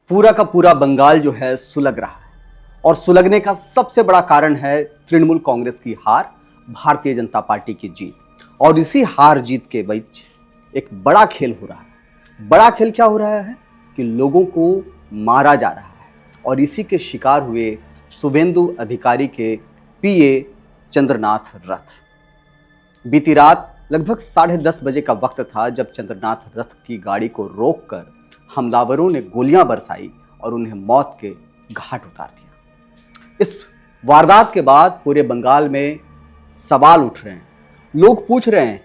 पूरा का पूरा बंगाल जो है सुलग रहा है और सुलगने का सबसे बड़ा कारण है तृणमूल कांग्रेस की हार, भारतीय जनता पार्टी की जीत। और इसी हार जीत के बीच एक बड़ा खेल हो रहा है। बड़ा खेल क्या हो रहा है कि लोगों को मारा जा रहा है और इसी के शिकार हुए शुभेंदु अधिकारी के पीए चंद्रनाथ रथ। बीती रात लगभग 10:30 बजे का वक्त था जब चंद्रनाथ रथ की गाड़ी को रोककर हमलावरों ने गोलियां बरसाई और उन्हें मौत के घाट उतार दिया। इस वारदात के बाद पूरे बंगाल में सवाल उठ रहे हैं। लोग पूछ रहे हैं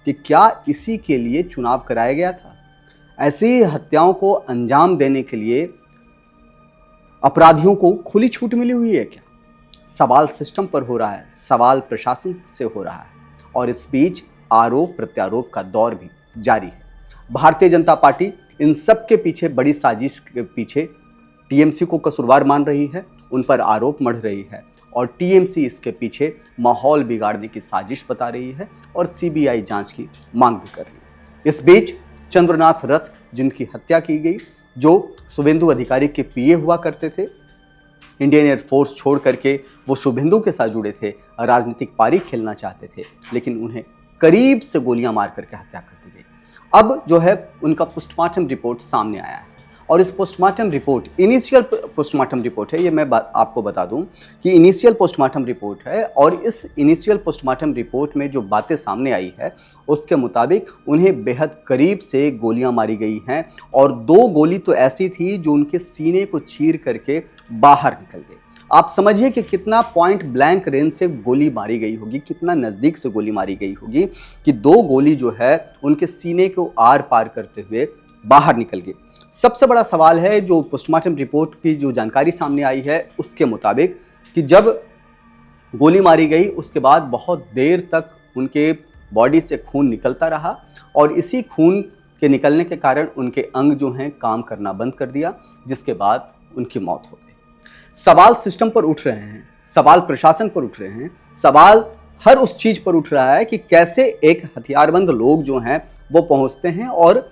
कि क्या इसी के लिए चुनाव कराया गया था? ऐसी हत्याओं को अंजाम देने के लिए अपराधियों को खुली छूट मिली हुई है क्या? सवाल सिस्टम पर हो रहा है, सवाल प्रशासन से हो रहा है और इस बीच आरोप प्रत्यारोप का दौर भी जारी है। भारतीय जनता पार्टी इन सब के पीछे, बड़ी साजिश के पीछे टीएमसी को कसूरवार मान रही है, उन पर आरोप मढ़ रही है और टीएमसी इसके पीछे माहौल बिगाड़ने की साजिश बता रही है और सीबीआई जांच की मांग भी कर रही है। इस बीच चंद्रनाथ रथ, जिनकी हत्या की गई, जो शुभेंदु अधिकारी के पीए हुआ करते थे, इंडियन एयरफोर्स छोड़ करके वो शुभेंदु के साथ जुड़े थे, राजनीतिक पारी खेलना चाहते थे, लेकिन उन्हें करीब से गोलियां मार करके हत्या कर दी गई। अब जो है उनका पोस्टमार्टम रिपोर्ट सामने आया है और इस postmortem report, initial postmortem report है, ये मैं आपको बता दूं कि इनिशियल पोस्टमार्टम रिपोर्ट है और इस इनिशियल पोस्टमार्टम रिपोर्ट में जो बातें सामने आई है उसके मुताबिक उन्हें बेहद करीब से गोलियां मारी गई हैं और 2 गोली तो ऐसी थी जो उनके सीने को चीर करके बाहर निकल गई। आप समझिए कि कितना पॉइंट ब्लैंक रेंज से गोली मारी गई होगी, कितना नज़दीक से गोली मारी गई होगी कि 2 गोली जो है उनके सीने को आर पार करते हुए बाहर निकल गई। सबसे बड़ा सवाल है, जो पोस्टमार्टम रिपोर्ट की जो जानकारी सामने आई है उसके मुताबिक कि जब गोली मारी गई उसके बाद बहुत देर तक उनके बॉडी से खून निकलता रहा और इसी खून के निकलने के कारण उनके अंग जो हैं काम करना बंद कर दिया, जिसके बाद उनकी मौत हो गई। सवाल सिस्टम पर उठ रहे हैं, सवाल प्रशासन पर उठ रहे हैं, सवाल हर उस चीज पर उठ रहा है कि कैसे एक हथियारबंद लोग जो हैं वो पहुंचते हैं और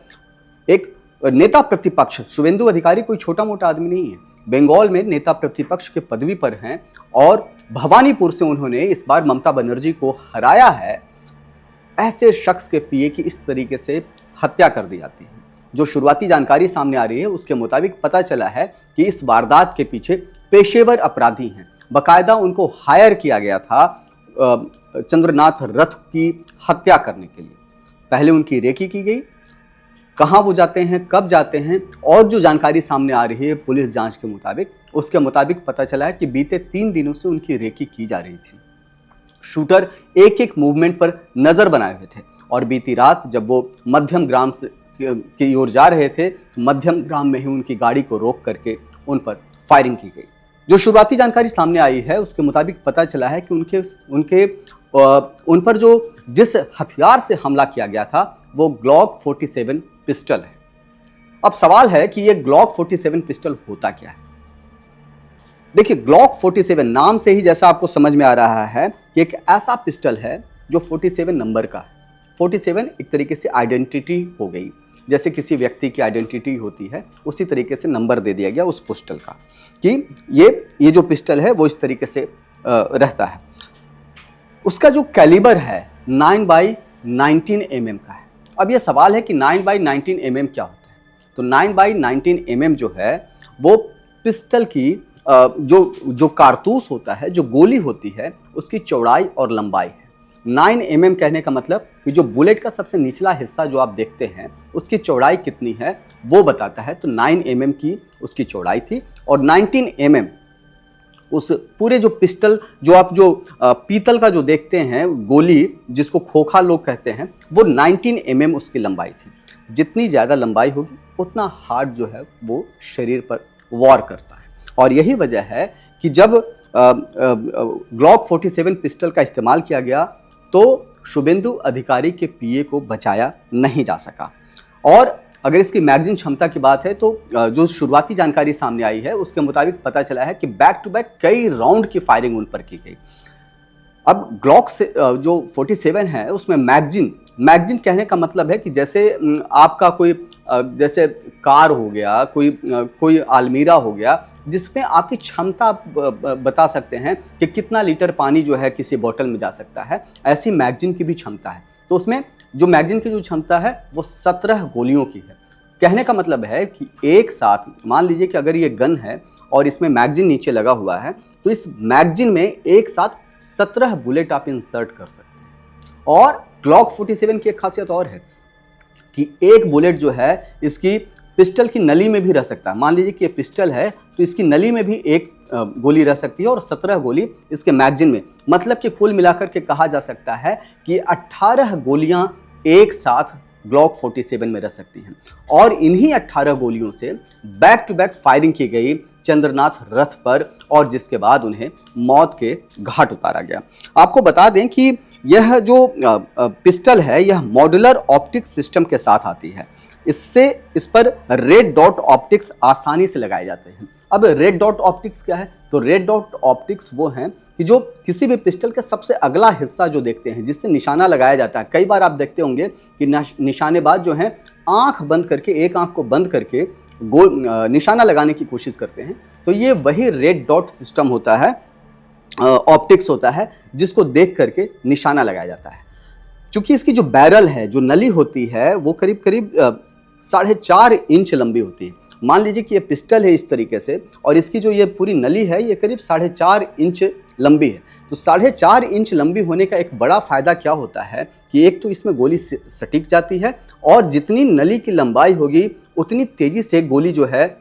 एक नेता प्रतिपक्ष, शुभेंदु अधिकारी कोई छोटा मोटा आदमी नहीं है, बंगाल में नेता प्रतिपक्ष के पदवी पर हैं और भवानीपुर से उन्होंने इस बार ममता बनर्जी को हराया है। ऐसे शख्स के पीए की इस तरीके से हत्या कर दी जाती है। जो शुरुआती जानकारी सामने आ रही है उसके मुताबिक पता चला है कि इस वारदात के पीछे पेशेवर अपराधी हैं। बाकायदा उनको हायर किया गया था चंद्रनाथ रथ की हत्या करने के लिए। पहले उनकी रेकी की गई, कहाँ वो जाते हैं, कब जाते हैं, और जो जानकारी सामने आ रही है पुलिस जांच के मुताबिक, उसके मुताबिक पता चला है कि बीते 3 दिनों से उनकी रेकी की जा रही थी। शूटर एक एक मूवमेंट पर नजर बनाए हुए थे और बीती रात जब वो मध्यम ग्राम की ओर जा रहे थे, मध्यम ग्राम में ही उनकी गाड़ी को रोक करके उन पर फायरिंग की गई। जो शुरुआती जानकारी सामने आई है उसके मुताबिक पता चला है कि उन पर जो जिस हथियार से हमला किया गया था वो ग्लॉक 47 पिस्टल है। अब सवाल है कि ये ग्लॉक 47 पिस्टल होता क्या है? देखिए, ग्लॉक 47 नाम से ही जैसा आपको समझ में आ रहा है कि एक ऐसा पिस्टल है जो 47 नंबर का है। 47 एक तरीके से आइडेंटिटी हो गई, जैसे किसी व्यक्ति की आइडेंटिटी होती है उसी तरीके से नंबर दे दिया गया उस पिस्टल का कि ये जो पिस्टल है वो इस तरीके से रहता है। उसका जो कैलिबर है 9x19 mm का है। अब ये सवाल है कि 9x19 mm क्या होता है? तो 9x19 mm जो है वो पिस्टल की जो कारतूस होता है, जो गोली होती है, उसकी चौड़ाई और लंबाई है। 9 mm कहने का मतलब कि जो बुलेट का सबसे निचला हिस्सा जो आप देखते हैं उसकी चौड़ाई कितनी है वो बताता है। तो 9 mm की उसकी चौड़ाई थी और 19 mm उस पूरे जो पिस्टल, जो आप जो पीतल का जो देखते हैं गोली, जिसको खोखा लोग कहते हैं, वो 19 mm उसकी लंबाई थी। जितनी ज़्यादा लंबाई होगी उतना हार्ड जो है वो शरीर पर वॉर करता है और यही वजह है कि जब ग्लॉक 47 पिस्टल का इस्तेमाल किया गया तो शुभेंदु अधिकारी के पीए को बचाया नहीं जा सका। और अगर इसकी मैगजीन क्षमता की बात है तो जो शुरुआती जानकारी सामने आई है उसके मुताबिक पता चला है कि बैक टू बैक कई राउंड की फायरिंग उन पर की गई। अब ग्लॉक से जो 47 है उसमें मैगजीन कहने का मतलब है कि जैसे आपका कोई जैसे कार हो गया, कोई अलमीरा हो गया, जिसमें आपकी क्षमता आप बता सकते हैं कि कितना लीटर पानी जो है किसी बोतल में जा सकता है। ऐसी मैगजीन की भी क्षमता है। तो उसमें जो मैगजीन की जो क्षमता है वो 17 गोलियों की है। कहने का मतलब है कि एक साथ मान लीजिए कि अगर ये गन है और इसमें मैगजीन नीचे लगा हुआ है, तो इस मैगजीन में एक साथ 17 बुलेट आप इंसर्ट कर सकते हैं। और ग्लॉक 47 की एक खासियत और है कि एक बुलेट जो है इसकी पिस्टल की नली में भी रह सकता है। मान लीजिए कि ये पिस्टल है तो इसकी नली में भी एक गोली रह सकती है और 17 गोली इसके मैगजीन में। मतलब कि कुल मिलाकर के कहा जा सकता है कि 18 गोलियां एक साथ ग्लॉक 47 में रह सकती हैं। और इन्हीं 18 गोलियों से बैक टू बैक फायरिंग की गई चंद्रनाथ रथ पर, और जिसके बाद उन्हें मौत के घाट उतारा गया। आपको बता दें कि यह जो पिस्टल है यह मॉड्यूलर ऑप्टिक्स सिस्टम के साथ आती है। इस पर रेड डॉट ऑप्टिक्स आसानी से लगाए जाते हैं। अब रेड डॉट ऑप्टिक्स क्या है? तो रेड डॉट ऑप्टिक्स वो हैं कि जो किसी भी पिस्टल के सबसे अगला हिस्सा जो देखते हैं, जिससे निशाना लगाया जाता है। कई बार आप देखते होंगे कि निशानेबाज जो हैं आंख बंद करके, एक आंख को बंद करके निशाना लगाने की कोशिश करते हैं। तो ये वही रेड डॉट सिस्टम होता है, ऑप्टिक्स होता है, जिसको देख करके निशाना लगाया जाता है। चूंकि इसकी जो बैरल है, जो नली होती है, वो करीब करीब 4.5 इंच लंबी होती है। मान लीजिए कि ये पिस्टल है इस तरीके से, और इसकी जो ये पूरी नली है ये करीब 4.5 इंच लंबी है। तो 4.5 इंच लंबी होने का एक बड़ा फायदा क्या होता है कि एक तो इसमें गोली सटीक जाती है, और जितनी नली की लंबाई होगी उतनी तेजी से गोली जो है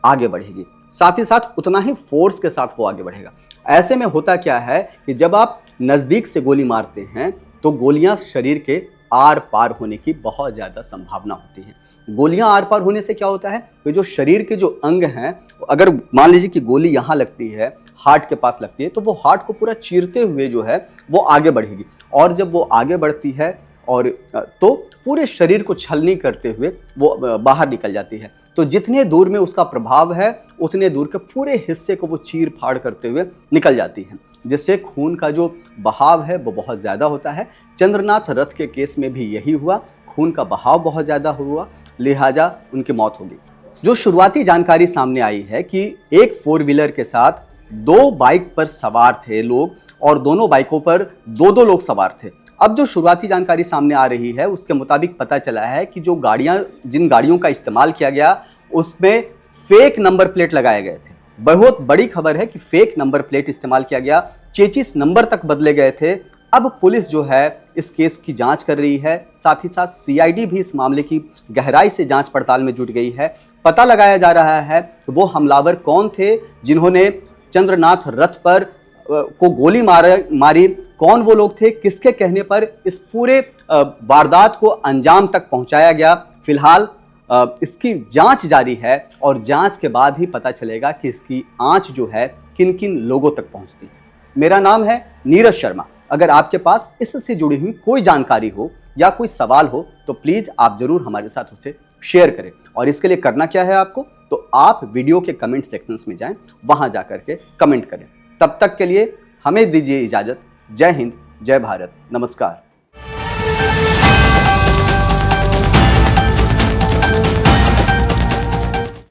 आगे बढ़ेगी, साथ ही साथ उतना ही फोर्स के साथ वो आगे बढ़ेगा। ऐसे में होता क्या है कि जब आप नज़दीक से गोली मारते हैं तो गोलियां शरीर के आर पार होने की बहुत ज़्यादा संभावना होती है। गोलियां आर पार होने से क्या होता है कि जो शरीर के जो अंग हैं, अगर मान लीजिए कि गोली यहाँ लगती है, हार्ट के पास लगती है, तो वो हार्ट को पूरा चीरते हुए जो है वो आगे बढ़ेगी। और जब वो आगे बढ़ती है और तो पूरे शरीर को छलनी करते हुए वो बाहर निकल जाती है। तो जितने दूर में उसका प्रभाव है उतने दूर के पूरे हिस्से को वो चीर फाड़ करते हुए निकल जाती है, जिससे खून का जो बहाव है वो बहुत ज़्यादा होता है। चंद्रनाथ रथ के केस में भी यही हुआ, खून का बहाव बहुत ज़्यादा हुआ, लिहाजा उनकी मौत हो गई। जो शुरुआती जानकारी सामने आई है कि एक 4 व्हीलर के साथ 2 बाइक पर सवार थे लोग, और दोनों बाइकों पर 2-2 लोग सवार थे। अब जो शुरुआती जानकारी सामने आ रही है उसके मुताबिक पता चला है कि जो जिन गाड़ियों का इस्तेमाल किया गया उसमें फेक नंबर प्लेट लगाए गए थे। बहुत बड़ी खबर है कि फेक नंबर प्लेट इस्तेमाल किया गया, चेचिस नंबर तक बदले गए थे। अब पुलिस जो है इस केस की जांच कर रही है, साथ ही साथ सीआईडी भी इस मामले की गहराई से जांच पड़ताल में जुट गई है। पता लगाया जा रहा है कि वो हमलावर कौन थे जिन्होंने चंद्रनाथ रथ पर को गोली मारी, कौन वो लोग थे, किसके कहने पर इस पूरे वारदात को अंजाम तक पहुंचाया गया। फिलहाल इसकी जांच जारी है, और जांच के बाद ही पता चलेगा कि इसकी आंच जो है किन किन लोगों तक पहुंचती है। मेरा नाम है नीरज शर्मा। अगर आपके पास इससे जुड़ी हुई कोई जानकारी हो या कोई सवाल हो तो प्लीज़ आप ज़रूर हमारे साथ उसे शेयर करें। और इसके लिए करना क्या है आपको, तो आप वीडियो के कमेंट सेक्शंस में जाएं, वहां जाकर के कमेंट करें। तब तक के लिए हमें दीजिए इजाज़त। जय हिंद, जय भारत, नमस्कार।